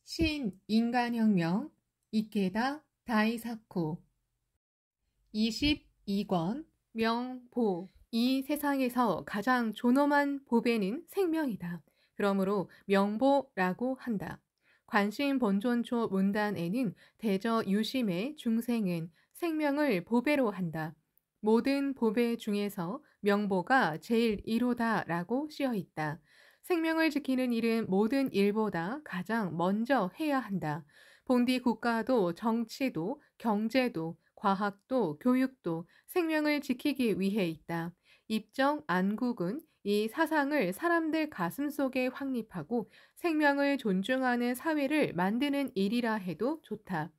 신인간혁명 이케다 다이사쿠 22권 명보 이 세상에서 가장 존엄한 보배는 생명이다. 그러므로 명보라고 한다. 관심본존초 문단에는 대저 유심의 중생은 생명을 보배로 한다. 모든 보배 중에서 명보가 제일 이로다라고 쓰여 있다. 생명을 지키는 일은 모든 일보다 가장 먼저 해야 한다. 본디 국가도 정치도 경제도 과학도 교육도 생명을 지키기 위해 있다. 입정 안국은 이 사상을 사람들 가슴속에 확립하고 생명을 존중하는 사회를 만드는 일이라 해도 좋다.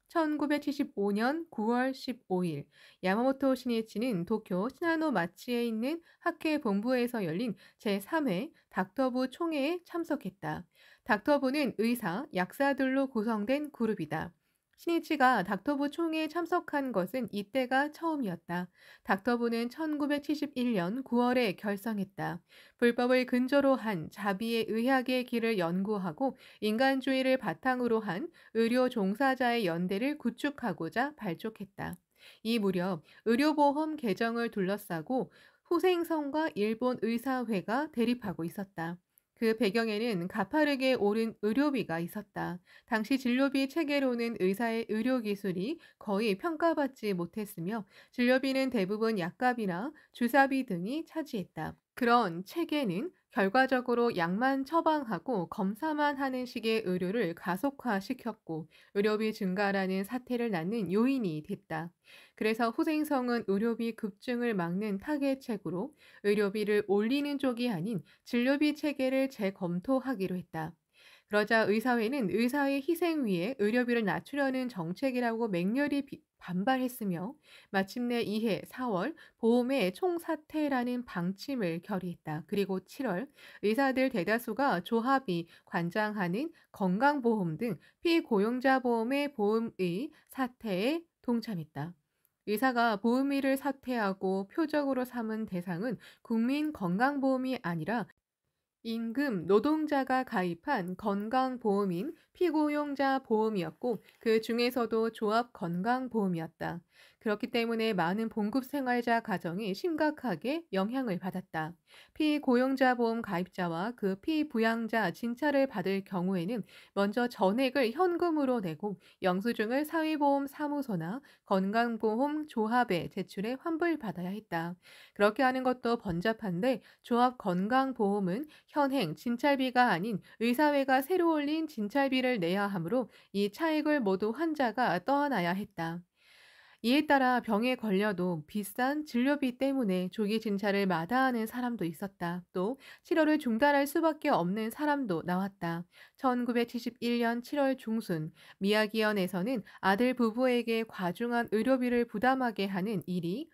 1975년 9월 15일 야마모토 시니치는 도쿄 시나노 마치에 있는 학회 본부에서 열린 제3회 닥터부 총회에 참석했다. 닥터부는 의사, 약사들로 구성된 그룹이다. 시니치가 닥터부 총회에 참석한 것은 이때가 처음이었다. 닥터부는 1971년 9월에 결성했다. 불법을 근저로 한 자비의 의학의 길을 연구하고 인간주의를 바탕으로 한 의료 종사자의 연대를 구축하고자 발족했다. 이 무렵 의료보험 개정을 둘러싸고 후생성과 일본 의사회가 대립하고 있었다. 그 배경에는 가파르게 오른 의료비가 있었다. 당시 진료비 체계로는 의사의 의료기술이 거의 평가받지 못했으며 진료비는 대부분 약값이나 주사비 등이 차지했다. 그런 체계는 결과적으로 약만 처방하고 검사만 하는 식의 의료를 가속화시켰고 의료비 증가라는 사태를 낳는 요인이 됐다. 그래서 후생성은 의료비 급증을 막는 타겟책으로 의료비를 올리는 쪽이 아닌 진료비 체계를 재검토하기로 했다. 그러자 의사회는 의사의 희생 위에 의료비를 낮추려는 정책이라고 맹렬히 반발했으며 마침내 이해 4월 보험의 총사퇴라는 방침을 결의했다. 그리고 7월 의사들 대다수가 조합이 관장하는 건강보험 등 피고용자 보험의 보험의 사퇴에 동참했다. 의사가 보험의를 사퇴하고 표적으로 삼은 대상은 국민건강보험이 아니라 임금 노동자가 가입한 건강보험인 피고용자 보험이었고 그 중에서도 조합건강보험이었다. 그렇기 때문에 많은 봉급생활자 가정이 심각하게 영향을 받았다. 피고용자 보험 가입자와 그 피부양자 진찰을 받을 경우에는 먼저 전액을 현금으로 내고 영수증을 사회보험사무소나 건강보험 조합에 제출해 환불받아야 했다. 그렇게 하는 것도 번잡한데 조합건강보험은 현행 진찰비가 아닌 의사회가 새로 올린 진찰비를 내야 하므로 이 차액을 모두 환자가 떠안아야 했다. 이에 따라 병에 걸려도 비싼 진료비 때문에 조기 진찰을 마다하는 사람도 있었다. 또 치료를 중단할 수밖에 없는 사람도 나왔다. 1971년 7월 중순 미야기현에서는 아들 부부에게 과중한 의료비를 부담하게 하는 일이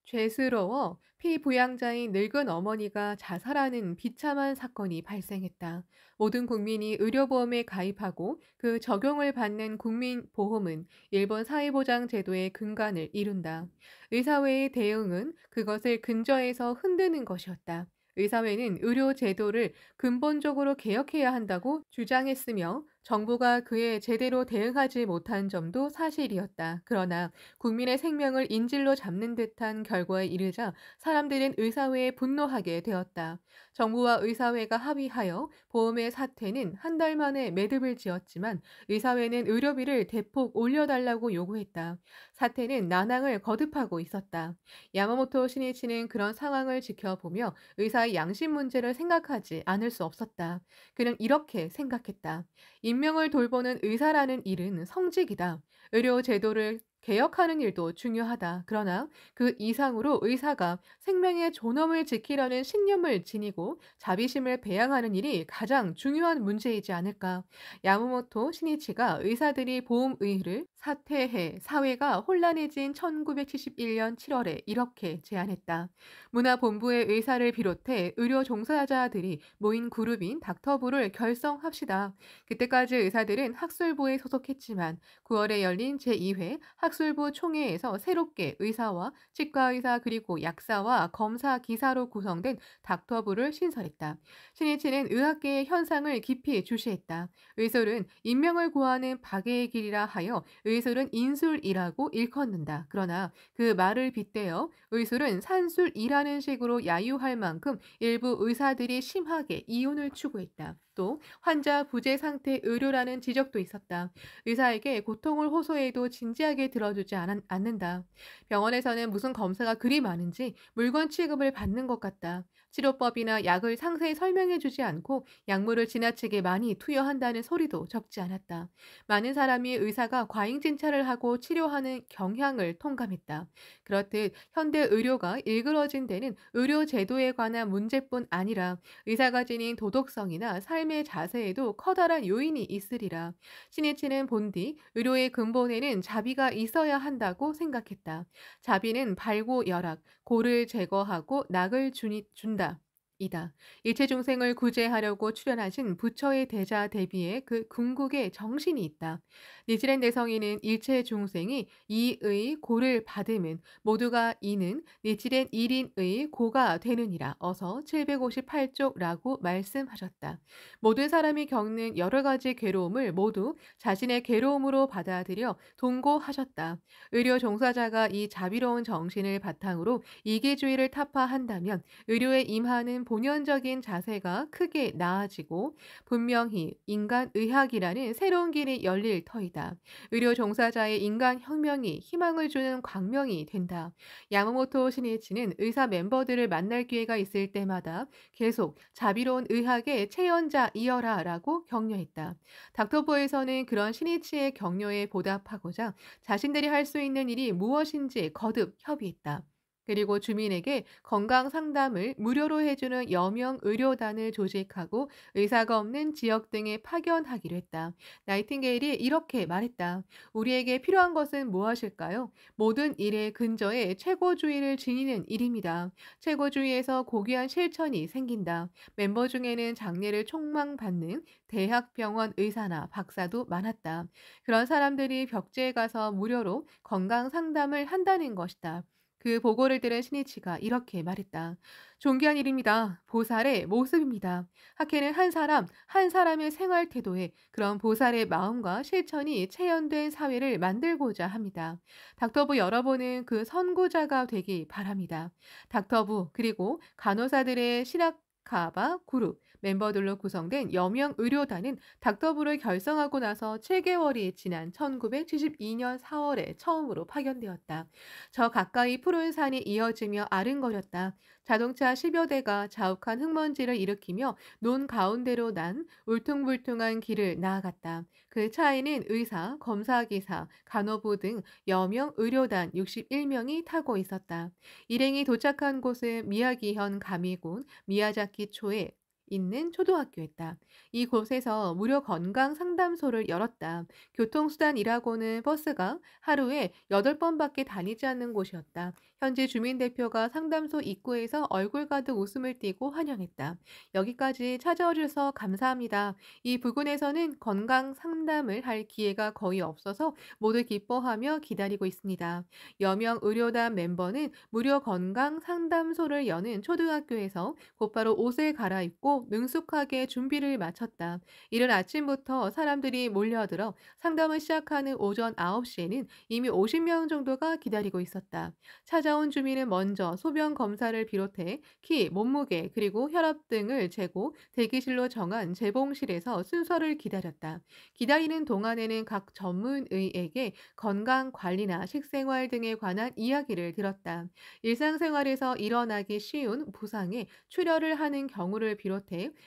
죄스러워 피부양자인 늙은 어머니가 자살하는 비참한 사건이 발생했다. 모든 국민이 의료보험에 가입하고 그 적용을 받는 국민보험은 일본 사회보장 제도의 근간을 이룬다. 의사회의 대응은 그것을 근저에서 흔드는 것이었다. 의사회는 의료 제도를 근본적으로 개혁해야 한다고 주장했으며 정부가 그에 제대로 대응하지 못한 점도 사실이었다. 그러나 국민의 생명을 인질로 잡는 듯한 결과에 이르자 사람들은 의사회에 분노하게 되었다. 정부와 의사회가 합의하여 보험의 사퇴는 한 달 만에 매듭을 지었지만 의사회는 의료비를 대폭 올려달라고 요구했다. 사태는 난항을 거듭하고 있었다. 야마모토 시니치는 그런 상황을 지켜보며 의사의 양심 문제를 생각하지 않을 수 없었다. 그는 이렇게 생각했다. 인명을 돌보는 의사라는 일은 성직이다. 의료 제도를 개혁하는 일도 중요하다. 그러나 그 이상으로 의사가 생명의 존엄을 지키려는 신념을 지니고 자비심을 배양하는 일이 가장 중요한 문제이지 않을까. 야마모토 시니치가 의사들이 보험의를 사퇴해 사회가 혼란해진 1971년 7월에 이렇게 제안했다. 문화본부의 의사를 비롯해 의료 종사자들이 모인 그룹인 닥터부를 결성합시다. 그때까지 의사들은 학술부에 소속했지만 9월에 열린 제2회 의학술부 총회에서 새롭게 의사와 치과의사 그리고 약사와 검사 기사로 구성된 닥터부를 신설했다. 신이치는 의학계의 현상을 깊이 주시했다. 의술은 인명을 구하는 박애의 길이라 하여 의술은 인술이라고 일컫는다. 그러나 그 말을 빗대어 의술은 산술이라는 식으로 야유할 만큼 일부 의사들이 심하게 이혼을 추구했다. 또 환자 부재 상태 의료라는 지적도 있었다. 의사에게 고통을 호소해도 진지하게 들어주지 않는다. 병원에서는 무슨 검사가 그리 많은지 물건 취급을 받는 것 같다. 치료법이나 약을 상세히 설명해주지 않고 약물을 지나치게 많이 투여한다는 소리도 적지 않았다. 많은 사람이 의사가 과잉 진찰을 하고 치료하는 경향을 통감했다. 그렇듯 현대 의료가 일그러진 데는 의료 제도에 관한 문제뿐 아니라 의사가 지닌 도덕성이나 삶의 자세에도 커다란 요인이 있으리라. 신이치는 본디 의료의 근본에는 자비가 있어야 한다고 생각했다. 자비는 발고 열악, 고를 제거하고 낙을 준다. 이다. 일체 중생을 구제하려고 출연하신 부처의 대자 대비에 그 궁극의 정신이 있다. 니지렌 내성인은 일체 중생이 이의 고를 받으면 모두가 이는 니지렌 1인의 고가 되느니라. 어서 758쪽라고 말씀하셨다. 모든 사람이 겪는 여러 가지 괴로움을 모두 자신의 괴로움으로 받아들여 동고하셨다. 의료 종사자가 이 자비로운 정신을 바탕으로 이기주의를 타파한다면 의료에 임하는 본연적인 자세가 크게 나아지고 분명히 인간의학이라는 새로운 길이 열릴 터이다. 의료 종사자의 인간혁명이 희망을 주는 광명이 된다. 야마모토 시니치는 의사 멤버들을 만날 기회가 있을 때마다 계속 자비로운 의학의 체연자이어라 라고 격려했다. 닥터부에서는 그런 시니치의 격려에 보답하고자 자신들이 할 수 있는 일이 무엇인지 거듭 협의했다. 그리고 주민에게 건강 상담을 무료로 해주는 여명 의료단을 조직하고 의사가 없는 지역 등에 파견하기로 했다. 나이팅게일이 이렇게 말했다. 우리에게 필요한 것은 무엇일까요? 모든 일의 근저에 최고주의를 지니는 일입니다. 최고주의에서 고귀한 실천이 생긴다. 멤버 중에는 장례를 촉망받는 대학병원 의사나 박사도 많았다. 그런 사람들이 벽지에 가서 무료로 건강 상담을 한다는 것이다. 그 보고를 들은 신이치가 이렇게 말했다. 존귀한 일입니다. 보살의 모습입니다. 학회는 한 사람의 생활 태도에 그런 보살의 마음과 실천이 체현된 사회를 만들고자 합니다. 닥터부 여러분은 그 선구자가 되기 바랍니다. 닥터부 그리고 간호사들의 시라카바 그룹 멤버들로 구성된 여명 의료단은 닥터부를 결성하고 나서 7개월이 지난 1972년 4월에 처음으로 파견되었다. 저 가까이 푸른 산이 이어지며 아른거렸다. 자동차 10여 대가 자욱한 흙먼지를 일으키며 논 가운데로 난 울퉁불퉁한 길을 나아갔다. 그 차에는 의사, 검사기사, 간호부 등 여명 의료단 61명이 타고 있었다. 일행이 도착한 곳은 미야기현 가미군 미야자키초에 있는 초등학교였다. 이곳에서 무료 건강 상담소를 열었다. 교통수단이라고는 버스가 하루에 8번밖에 다니지 않는 곳이었다. 현지 주민 대표가 상담소 입구에서 얼굴 가득 웃음을 띠고 환영했다. 여기까지 찾아와 주셔서 감사합니다. 이 부근에서는 건강 상담을 할 기회가 거의 없어서 모두 기뻐하며 기다리고 있습니다. 여명 의료단 멤버는 무료 건강 상담소를 여는 초등학교에서 곧바로 옷을 갈아입고 능숙하게 준비를 마쳤다. 이른 아침부터 사람들이 몰려들어 상담을 시작하는 오전 9시에는 이미 50명 정도가 기다리고 있었다. 찾아온 주민은 먼저 소변 검사를 비롯해 키, 몸무게, 그리고 혈압 등을 재고 대기실로 정한 재봉실에서 순서를 기다렸다. 기다리는 동안에는 각 전문의에게 건강 관리나 식생활 등에 관한 이야기를 들었다. 일상생활에서 일어나기 쉬운 부상에 출혈을 하는 경우를 비롯해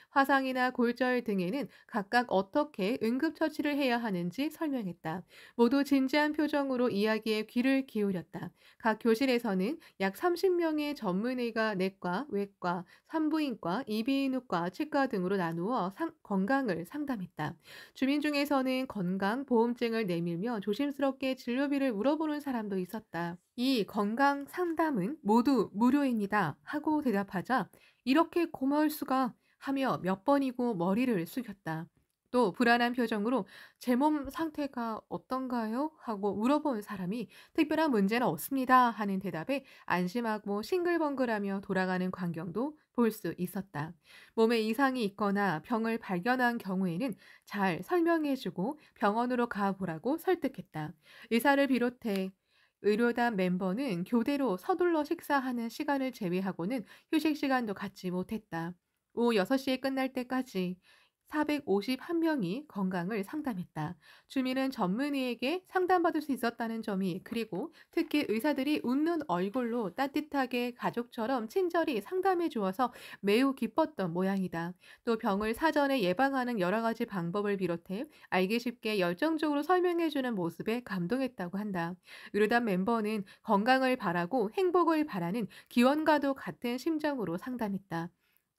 화상이나 골절 등에는 각각 어떻게 응급처치를 해야 하는지 설명했다. 모두 진지한 표정으로 이야기에 귀를 기울였다. 각 교실에서는 약 30명의 전문의가 내과, 외과, 산부인과, 이비인후과, 치과 등으로 나누어 건강을 상담했다. 주민 중에서는 건강보험증을 내밀며 조심스럽게 진료비를 물어보는 사람도 있었다. 이 건강 상담은 모두 무료입니다. 하고 대답하자 이렇게 고마울 수가 하며 몇 번이고 머리를 숙였다. 또 불안한 표정으로 "제 몸 상태가 어떤가요?" 하고 물어본 사람이 "특별한 문제는 없습니다." 하는 대답에 안심하고 싱글벙글하며 돌아가는 광경도 볼 수 있었다. 몸에 이상이 있거나 병을 발견한 경우에는 잘 설명해 주고 병원으로 가 보라고 설득했다. 의사를 비롯해 의료단 멤버는 교대로 서둘러 식사하는 시간을 제외하고는 휴식 시간도 갖지 못했다. 오후 6시에 끝날 때까지 451명이 건강을 상담했다. 주민은 전문의에게 상담받을 수 있었다는 점이, 그리고 특히 의사들이 웃는 얼굴로 따뜻하게 가족처럼 친절히 상담해 주어서 매우 기뻤던 모양이다. 또 병을 사전에 예방하는 여러 가지 방법을 비롯해 알기 쉽게 열정적으로 설명해 주는 모습에 감동했다고 한다. 의료단 멤버는 건강을 바라고 행복을 바라는 기원과도 같은 심정으로 상담했다.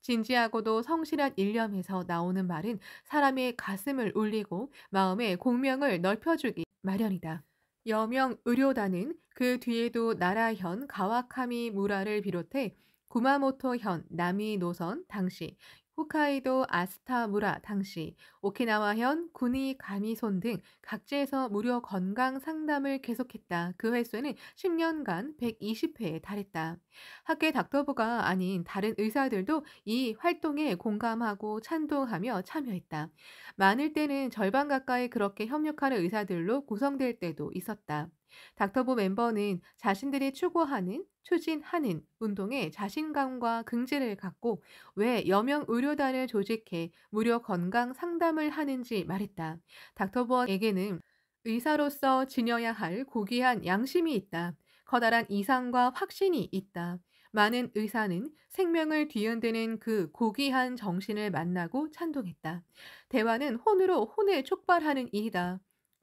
진지하고도 성실한 일념에서 나오는 말은 사람의 가슴을 울리고 마음의 공명을 넓혀주기 마련이다. 여명 의료단은 그 뒤에도 나라현 가와카미 무라를 비롯해 구마모토현 나미 노선 당시, 홋카이도 아스타 무라 당시, 오키나와현 구니 가미손 등 각지에서 무료 건강 상담을 계속했다. 그 횟수는 10년간 120회에 달했다. 학계 닥터부가 아닌 다른 의사들도 이 활동에 공감하고 찬동하며 참여했다. 많을 때는 절반 가까이 그렇게 협력하는 의사들로 구성될 때도 있었다. 닥터부 멤버는 자신들이 추구하는, 추진하는 운동에 자신감과 긍지를 갖고 왜 여명 의료단을 조직해 무료 건강 상담을 하는지 말했다. 닥터부에게는 의사로서 지녀야 할 고귀한 양심이 있다. 커다란 이상과 확신이 있다. 많은 의사는 생명을 뒤흔드는 그 고귀한 정신을 만나고 찬동했다. 대화는 혼으로 혼을 촉발하는 일이다.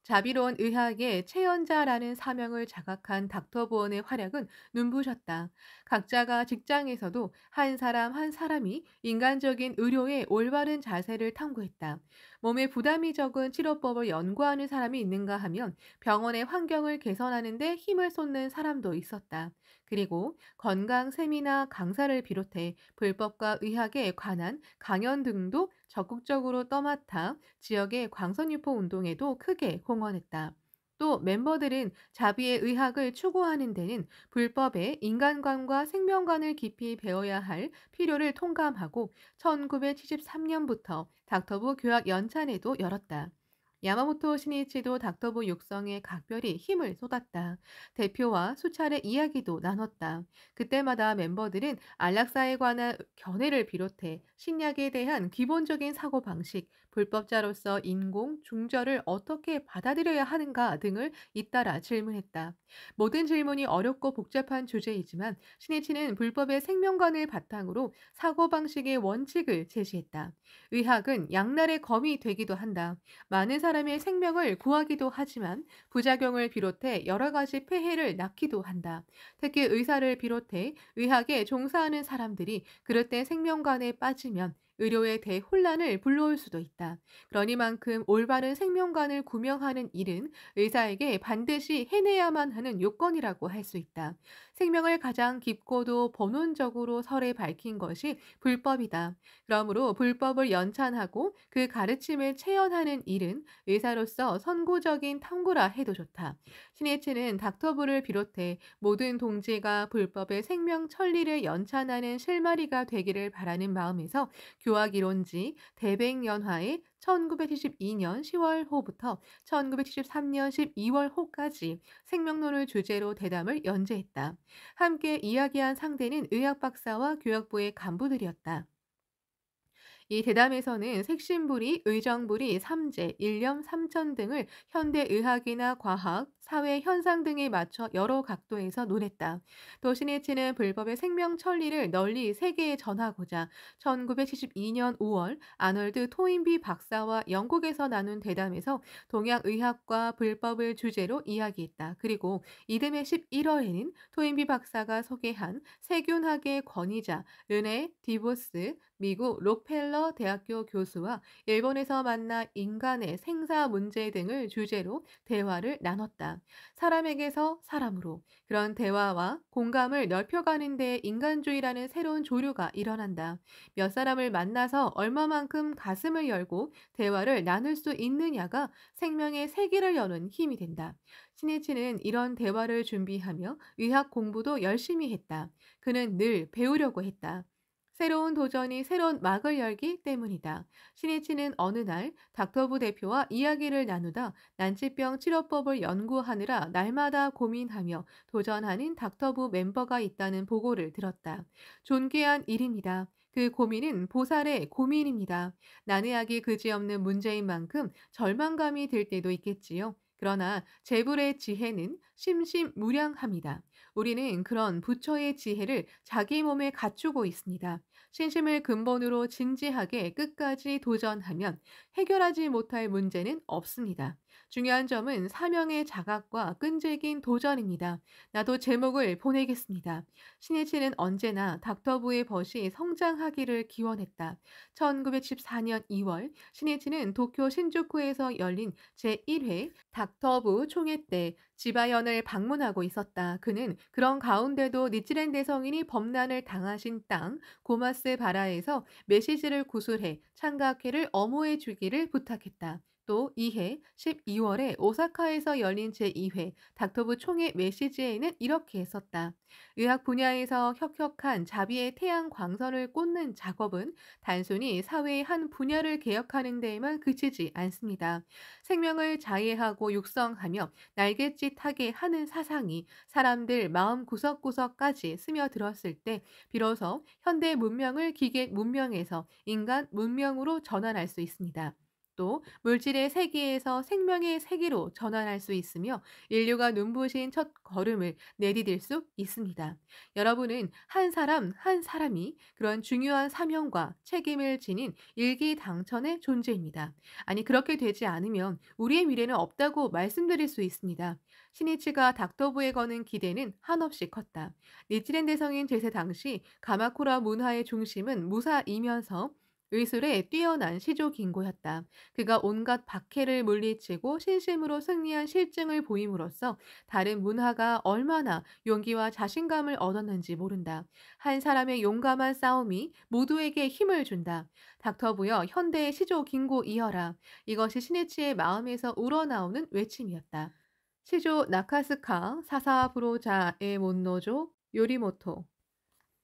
자비로운 의학의 체연자라는 사명을 자각한 닥터 보원의 활약은 눈부셨다. 각자가 직장에서도 한 사람 한 사람이 인간적인 의료의 올바른 자세를 탐구했다. 몸에 부담이 적은 치료법을 연구하는 사람이 있는가 하면 병원의 환경을 개선하는 데 힘을 쏟는 사람도 있었다. 그리고 건강 세미나 강사를 비롯해 불법과 의학에 관한 강연 등도 적극적으로 떠맡아 지역의 광선유포 운동에도 크게 공헌했다. 또 멤버들은 자비의 의학을 추구하는 데는 불법의 인간관과 생명관을 깊이 배워야 할 필요를 통감하고 1973년부터 닥터부 교학 연찬회도 열었다. 야마모토 신이치도 닥터부 육성에 각별히 힘을 쏟았다. 대표와 수차례 이야기도 나눴다. 그때마다 멤버들은 안락사에 관한 견해를 비롯해 신약에 대한 기본적인 사고방식, 불법자로서 인공, 중절을 어떻게 받아들여야 하는가 등을 잇따라 질문했다. 모든 질문이 어렵고 복잡한 주제이지만 신이치는 불법의 생명관을 바탕으로 사고방식의 원칙을 제시했다. 의학은 양날의 검이 되기도 한다. 많은 사람의 생명을 구하기도 하지만 부작용을 비롯해 여러 가지 폐해를 낳기도 한다. 특히 의사를 비롯해 의학에 종사하는 사람들이 그릇된 생명관에 빠지면 의료의 대혼란을 불러올 수도 있다. 그러니만큼 올바른 생명관을 구명하는 일은 의사에게 반드시 해내야만 하는 요건이라고 할 수 있다. 생명을 가장 깊고도 본원적으로 설에 밝힌 것이 불법이다. 그러므로 불법을 연찬하고 그 가르침을 체현하는 일은 의사로서 선구적인 탐구라 해도 좋다. 신예치는 닥터부를 비롯해 모든 동지가 불법의 생명 천리를 연찬하는 실마리가 되기를 바라는 마음에서 교학이론지 대백연화의 1972년 10월호부터 1973년 12월호까지 생명론을 주제로 대담을 연재했다. 함께 이야기한 상대는 의학 박사와 교육부의 간부들이었다. 이 대담에서는 색신부리, 의정부리, 삼재, 일념, 삼천 등을 현대의학이나 과학, 사회 현상 등에 맞춰 여러 각도에서 논했다. 또 신해치는 불법의 생명 천리를 널리 세계에 전하고자 1972년 5월 아놀드 토인비 박사와 영국에서 나눈 대담에서 동양의학과 불법을 주제로 이야기했다. 그리고 이듬해 11월에는 토인비 박사가 소개한 세균학의 권위자 르네 디보스 미국 록펠러 대학교 교수와 일본에서 만나 인간의 생사 문제 등을 주제로 대화를 나눴다. 있다. 사람에게서 사람으로 그런 대화와 공감을 넓혀가는 데 인간주의라는 새로운 조류가 일어난다. 몇 사람을 만나서 얼마만큼 가슴을 열고 대화를 나눌 수 있느냐가 생명의 세계를 여는 힘이 된다. 신이치는 이런 대화를 준비하며 의학 공부도 열심히 했다. 그는 늘 배우려고 했다. 새로운 도전이 새로운 막을 열기 때문이다. 신이치는 어느 날 닥터부 대표와 이야기를 나누다 난치병 치료법을 연구하느라 날마다 고민하며 도전하는 닥터부 멤버가 있다는 보고를 들었다. 존귀한 일입니다. 그 고민은 보살의 고민입니다. 난해하기 그지없는 문제인 만큼 절망감이 들 때도 있겠지요. 그러나 재불의 지혜는 심심무량합니다. 우리는 그런 부처의 지혜를 자기 몸에 갖추고 있습니다. 신심을 근본으로 진지하게 끝까지 도전하면 해결하지 못할 문제는 없습니다. 중요한 점은 사명의 자각과 끈질긴 도전입니다. 나도 제목을 보내겠습니다. 신이치는 언제나 닥터부의 벗이 성장하기를 기원했다. 1914년 2월 신이치는 도쿄 신주쿠에서 열린 제1회 닥터부 총회 때 지바현을 방문하고 있었다. 그는 그런 가운데도 니치렌 대성인이 범난을 당하신 땅 고마스 바라에서 메시지를 구술해 창각회를 엄호해 주기를 부탁했다. 또 이해 12월에 오사카에서 열린 제2회 닥터부 총회 메시지에는 이렇게 썼다. 의학 분야에서 혁혁한 자비의 태양 광선을 꽂는 작업은 단순히 사회의 한 분야를 개혁하는 데에만 그치지 않습니다. 생명을 자해하고 육성하며 날갯짓하게 하는 사상이 사람들 마음 구석구석까지 스며들었을 때 비로소 현대 문명을 기계 문명에서 인간 문명으로 전환할 수 있습니다. 또 물질의 세계에서 생명의 세계로 전환할 수 있으며 인류가 눈부신 첫 걸음을 내디딜 수 있습니다. 여러분은 한 사람 한 사람이 그런 중요한 사명과 책임을 지닌 일기당천의 존재입니다. 아니 그렇게 되지 않으면 우리의 미래는 없다고 말씀드릴 수 있습니다. 시니치가 닥터부에 거는 기대는 한없이 컸다. 니치렌 대성인 제세 당시 가마쿠라 문화의 중심은 무사이면서 의술에 뛰어난 시조긴고였다. 그가 온갖 박해를 물리치고 신심으로 승리한 실증을 보임으로써 다른 문화가 얼마나 용기와 자신감을 얻었는지 모른다. 한 사람의 용감한 싸움이 모두에게 힘을 준다. 닥터부여 현대의 시조긴고 이어라. 이것이 시니치의 마음에서 우러나오는 외침이었다. 시조 나카스카 사사부로자의 못노조 요리모토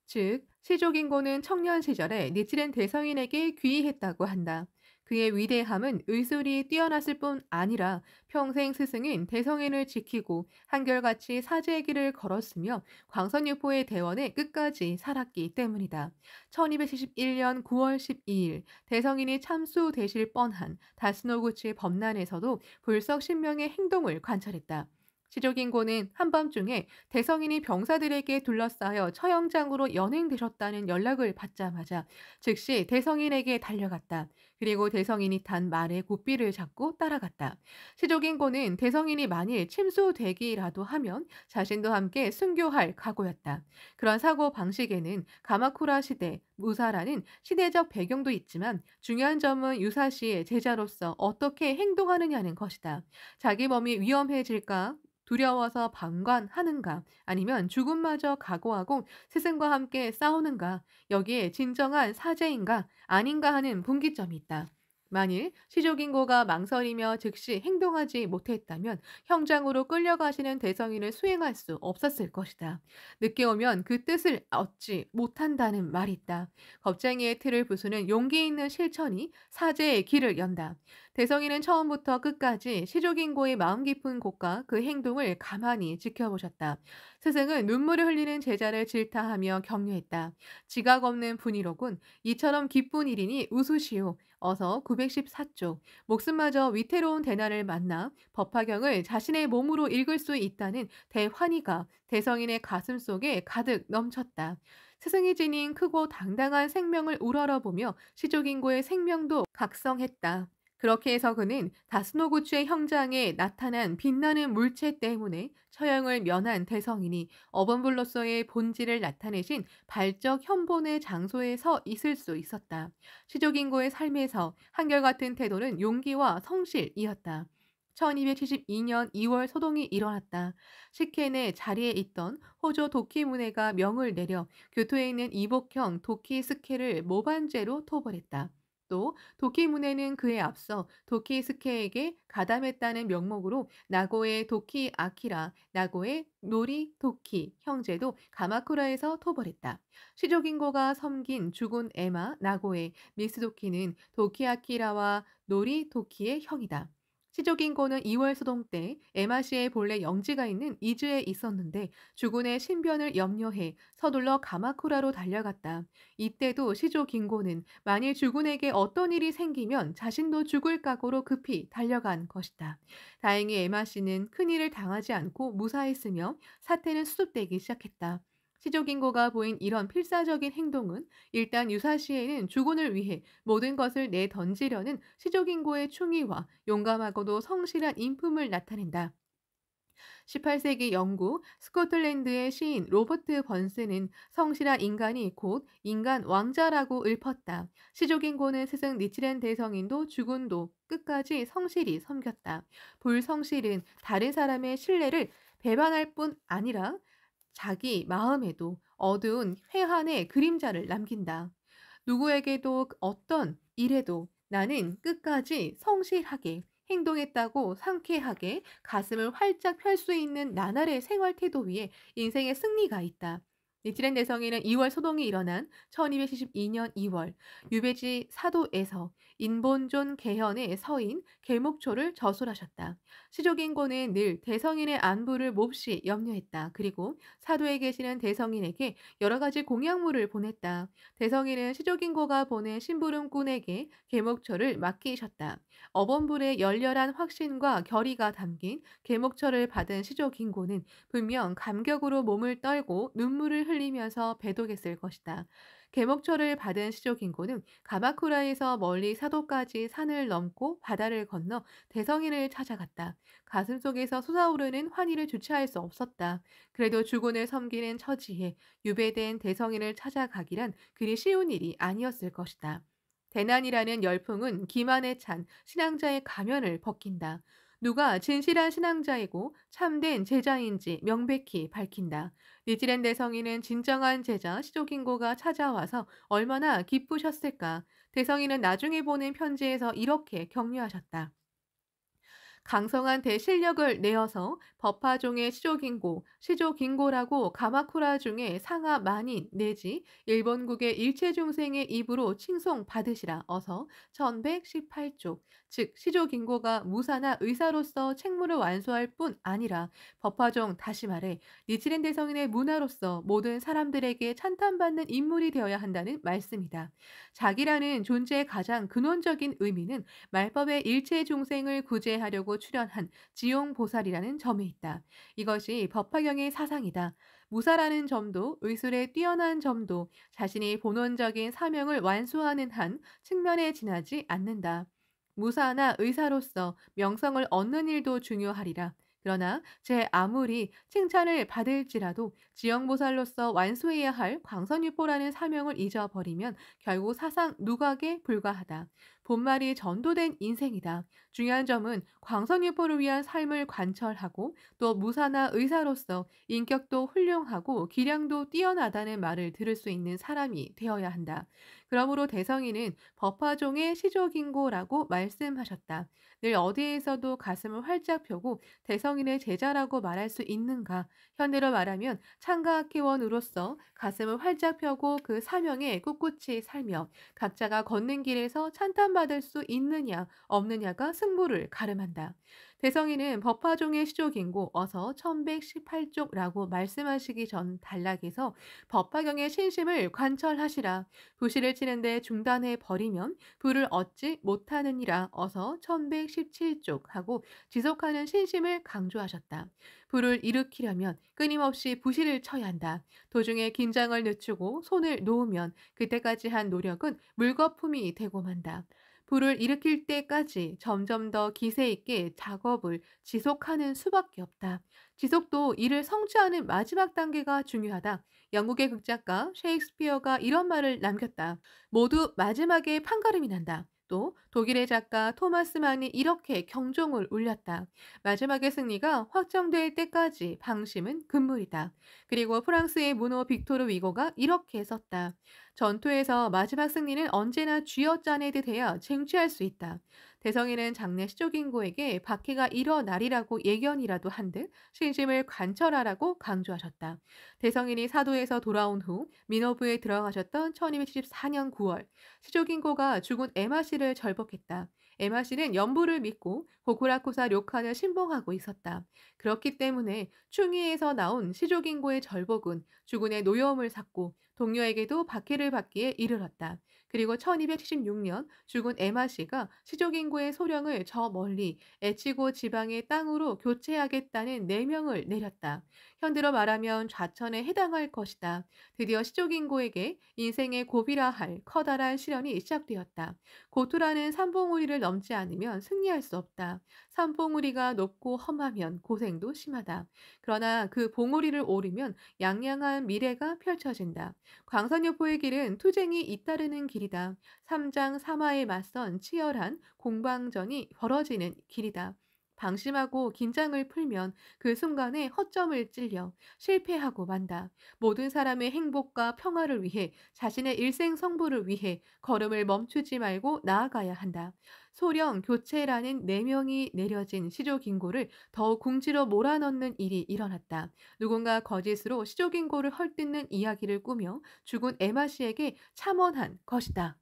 즉 시조긴고는 청년 시절에 니치렌 대성인에게 귀의했다고 한다. 그의 위대함은 의술이 뛰어났을 뿐 아니라 평생 스승인 대성인을 지키고 한결같이 사제의 길을 걸었으며 광선유포의 대원에 끝까지 살았기 때문이다. 1271년 9월 12일 대성인이 참수되실 뻔한 다스노구치의 범난에서도 불석 신명의 행동을 관찰했다. 시조긴고는 한밤중에 대성인이 병사들에게 둘러싸여 처형장으로 연행되셨다는 연락을 받자마자 즉시 대성인에게 달려갔다. 그리고 대성인이 탄 말의 고삐를 잡고 따라갔다. 시조긴고는 대성인이 만일 침수되기라도 하면 자신도 함께 순교할 각오였다. 그런 사고 방식에는 가마쿠라 시대, 무사라는 시대적 배경도 있지만 중요한 점은 유사시의 제자로서 어떻게 행동하느냐는 것이다. 자기 몸이 위험해질까 두려워서 방관하는가 아니면 죽음마저 각오하고 스승과 함께 싸우는가 여기에 진정한 사제인가 아닌가 하는 분기점이 있다. 만일 시조긴고가 망설이며 즉시 행동하지 못했다면 형장으로 끌려가시는 대성인을 수행할 수 없었을 것이다. 늦게 오면 그 뜻을 얻지 못한다는 말이 있다. 겁쟁이의 틀을 부수는 용기 있는 실천이 사제의 길을 연다. 대성인은 처음부터 끝까지 시조긴고의 마음 깊은 곳과 그 행동을 가만히 지켜보셨다. 스승은 눈물을 흘리는 제자를 질타하며 격려했다. 지각 없는 분이로군. 이처럼 기쁜 일이니 웃으시오. 어서 914쪽. 목숨마저 위태로운 대난을 만나 법화경을 자신의 몸으로 읽을 수 있다는 대환희가 대성인의 가슴 속에 가득 넘쳤다. 스승이 지닌 크고 당당한 생명을 우러러보며 시조긴고의 생명도 각성했다. 그렇게 해서 그는 다스노구치의 형장에 나타난 빛나는 물체 때문에 처형을 면한 대성인이 어범블로서의 본질을 나타내신 발적 현본의 장소에 서 있을 수 있었다. 시조긴고의 삶에서 한결같은 태도는 용기와 성실이었다. 1272년 2월 소동이 일어났다. 시켄의 자리에 있던 호조 도키무네가 명을 내려 교토에 있는 이복형 도키스케를 모반죄로 토벌했다. 또 도키무네는 그에 앞서 도키스케에게 가담했다는 명목으로 나고의 도키 아키라, 나고의 노리 도키 형제도 가마쿠라에서 토벌했다. 시조긴고가 섬긴 죽은 에마, 나고의 미스도키는 도키 아키라와 노리 도키의 형이다. 시조긴고는 2월 소동 때 에마시의 본래 영지가 있는 이즈에 있었는데 주군의 신변을 염려해 서둘러 가마쿠라로 달려갔다. 이때도 시조긴고는 만일 주군에게 어떤 일이 생기면 자신도 죽을 각오로 급히 달려간 것이다. 다행히 에마시는 큰일을 당하지 않고 무사했으며 사태는 수습되기 시작했다. 시조긴고가 보인 이런 필사적인 행동은 일단 유사시에는 주군을 위해 모든 것을 내던지려는 시조긴고의 충의와 용감하고도 성실한 인품을 나타낸다. 18세기 영국 스코틀랜드의 시인 로버트 번스는 성실한 인간이 곧 인간 왕자라고 읊었다. 시조긴고는 스승 니치렌 대성인도 주군도 끝까지 성실히 섬겼다. 불성실은 다른 사람의 신뢰를 배반할 뿐 아니라 자기 마음에도 어두운 회한의 그림자를 남긴다. 누구에게도 어떤 일에도 나는 끝까지 성실하게 행동했다고 상쾌하게 가슴을 활짝 펼 수 있는 나날의 생활 태도 위에 인생의 승리가 있다. 니치렌 대성에는 2월 소동이 일어난 1272년 2월 유배지 사도에서 인본존 개현의 서인 계목초를 저술하셨다. 시조긴고는 늘 대성인의 안부를 몹시 염려했다. 그리고 사도에 계시는 대성인에게 여러 가지 공약물을 보냈다. 대성인은 시조긴고가 보낸 심부름꾼에게 계목초를 맡기셨다. 어범불의 열렬한 확신과 결의가 담긴 계목초를 받은 시조긴고는 분명 감격으로 몸을 떨고 눈물을 흘리면서 배독했을 것이다. 계목초를 받은 시조긴고는 가마쿠라에서 멀리 사도까지 산을 넘고 바다를 건너 대성인을 찾아갔다. 가슴속에서 솟아오르는 환희를 주체할 수 없었다. 그래도 주군을 섬기는 처지에 유배된 대성인을 찾아가기란 그리 쉬운 일이 아니었을 것이다. 대난이라는 열풍은 기만에 찬 신앙자의 가면을 벗긴다. 누가 진실한 신앙자이고 참된 제자인지 명백히 밝힌다. 니지렌 대성인은 진정한 제자 시조긴고가 찾아와서 얼마나 기쁘셨을까. 대성인은 나중에 보낸 편지에서 이렇게 격려하셨다. 강성한 대실력을 내어서 법화종의 시조긴고, 시조긴고라고 가마쿠라 중에 상하 만인 내지 일본국의 일체중생의 입으로 칭송받으시라. 어서 1118쪽. 즉 시조긴고가 무사나 의사로서 책무를 완수할 뿐 아니라 법화종 다시 말해 니치렌 대성인의 문화로서 모든 사람들에게 찬탄받는 인물이 되어야 한다는 말씀이다. 자기라는 존재의 가장 근원적인 의미는 말법의 일체 중생을 구제하려고 출현한 지용보살이라는 점에 있다. 이것이 법화경의 사상이다. 무사라는 점도 의술에 뛰어난 점도 자신이 본원적인 사명을 완수하는 한 측면에 지나지 않는다. 무사나 의사로서 명성을 얻는 일도 중요하리라. 그러나 제 아무리 칭찬을 받을지라도 지영보살로서 완수해야 할 광선유포라는 사명을 잊어버리면 결국 사상 누각에 불과하다. 본말이 전도된 인생이다. 중요한 점은 광선유포를 위한 삶을 관철하고 또 무사나 의사로서 인격도 훌륭하고 기량도 뛰어나다는 말을 들을 수 있는 사람이 되어야 한다. 그러므로 대성이는 법화종의 시조긴고라고 말씀하셨다. 늘 어디에서도 가슴을 활짝 펴고 대성인의 제자라고 말할 수 있는가? 현대로 말하면 창가학회원으로서 가슴을 활짝 펴고 그 사명에 꿋꿋이 살며 각자가 걷는 길에서 찬탄받을 수 있느냐 없느냐가 승부를 가름한다. 대성인은 법화종의 시조긴고 어서 1118쪽라고 말씀하시기 전 단락에서 법화경의 신심을 관철하시라. 부실을 치는데 중단해 버리면 부를 얻지 못하느니라. 어서 1117쪽 하고 지속하는 신심을 강조하셨다. 부를 일으키려면 끊임없이 부실을 쳐야 한다. 도중에 긴장을 늦추고 손을 놓으면 그때까지 한 노력은 물거품이 되고 만다. 불을 일으킬 때까지 점점 더 기세 있게 작업을 지속하는 수밖에 없다. 지속도 이를 성취하는 마지막 단계가 중요하다. 영국의 극작가 셰익스피어가 이런 말을 남겼다. 모두 마지막에 판가름이 난다. 또 독일의 작가 토마스 만이 이렇게 경종을 울렸다. 마지막의 승리가 확정될 때까지 방심은 금물이다. 그리고 프랑스의 문호 빅토르 위고가 이렇게 썼다. 전투에서 마지막 승리는 언제나 쥐어짜내듯 해야 쟁취할 수 있다. 대성이는 장래 시족인고에게 박해가 일어나리라고 예견이라도 한 듯 신심을 관철하라고 강조하셨다. 대성인이 사도에서 돌아온 후 민호부에 들어가셨던 1274년 9월 시족인고가 죽은 에마씨를 절복했다. 에마씨는 연부를 믿고 고쿠라쿠사 료칸을 신봉하고 있었다. 그렇기 때문에 충의에서 나온 시족인고의 절복은 주군의 노여움을 샀고 동료에게도 박해를 받기에 이르렀다. 그리고 1276년 죽은 에마씨가 시족인고의 소령을 저 멀리 에치고 지방의 땅으로 교체하겠다는 내명을 내렸다. 현대로 말하면 좌천에 해당할 것이다. 드디어 시족인고에게 인생의 고비라 할 커다란 시련이 시작되었다. 고투라는 산봉우리를 넘지 않으면 승리할 수 없다. 산봉우리가 높고 험하면 고생도 심하다. 그러나 그 봉우리를 오르면 양양한 미래가 펼쳐진다. 광선유포의 길은 투쟁이 잇따르는 길이다. 삼장 삼하에 맞선 치열한 공방전이 벌어지는 길이다. 방심하고 긴장을 풀면 그 순간에 허점을 찔려 실패하고 만다. 모든 사람의 행복과 평화를 위해 자신의 일생 성부를 위해 걸음을 멈추지 말고 나아가야 한다. 소령 교체라는 내명이 내려진 시조긴고를 더욱 궁지로 몰아넣는 일이 일어났다. 누군가 거짓으로 시조긴고를 헐뜯는 이야기를 꾸며 죽은 에마 씨에게 참언한 것이다.